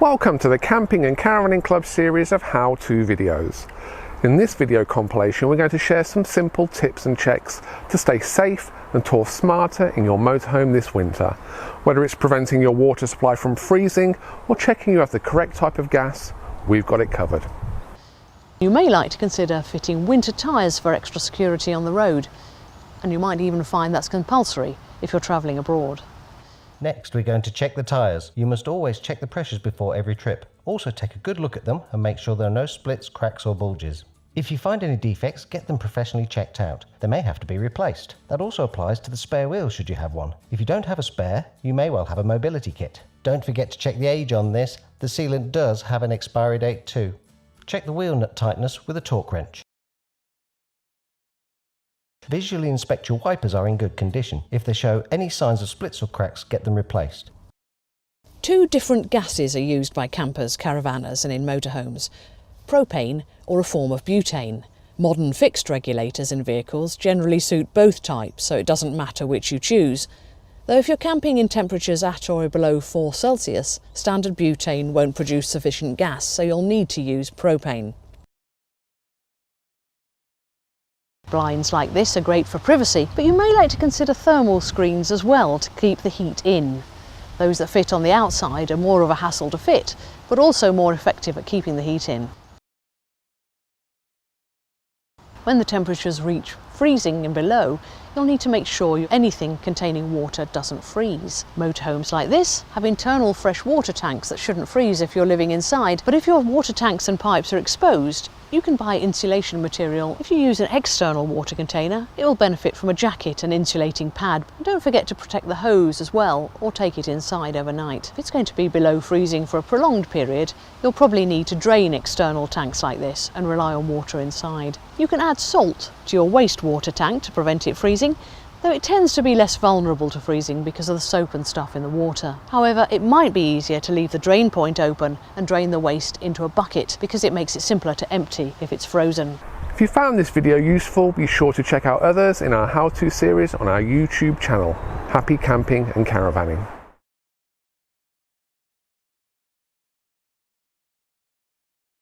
Welcome to the Camping and Caravanning Club series of how-to videos. In this video compilation we're going to share some simple tips and checks to stay safe and tour smarter in your motorhome this winter. Whether it's preventing your water supply from freezing or checking you have the correct type of gas, we've got it covered. You may like to consider fitting winter tyres for extra security on the road, and you might even find that's compulsory if you're travelling abroad. Next, we're going to check the tyres. You must always check the pressures before every trip. Also take a good look at them and make sure there are no splits, cracks or bulges. If you find any defects, get them professionally checked out. They may have to be replaced. That also applies to the spare wheel should you have one. If you don't have a spare, you may well have a mobility kit. Don't forget to check the age on this. The sealant does have an expiry date too. Check the wheel nut tightness with a torque wrench. Visually inspect your wipers are in good condition. If they show any signs of splits or cracks, get them replaced. Two different gases are used by campers, caravanners and in motorhomes. Propane or a form of butane. Modern fixed regulators in vehicles generally suit both types, so it doesn't matter which you choose. Though if you're camping in temperatures at or below 4 Celsius, standard butane won't produce sufficient gas, so you'll need to use propane. Blinds like this are great for privacy, but you may like to consider thermal screens as well to keep the heat in. Those that fit on the outside are more of a hassle to fit, but also more effective at keeping the heat in. When the temperatures reach freezing and below, you'll need to make sure anything containing water doesn't freeze. Motorhomes like this have internal fresh water tanks that shouldn't freeze if you're living inside, but if your water tanks and pipes are exposed, you can buy insulation material. If you use an external water container, it will benefit from a jacket and insulating pad. And don't forget to protect the hose as well, or take it inside overnight. If it's going to be below freezing for a prolonged period, you'll probably need to drain external tanks like this and rely on water inside. You can add salt to your wastewater tank to prevent it freezing, though it tends to be less vulnerable to freezing because of the soap and stuff in the water. However, it might be easier to leave the drain point open and drain the waste into a bucket because it makes it simpler to empty if it's frozen. If you found this video useful, be sure to check out others in our how-to series on our YouTube channel. Happy camping and caravanning.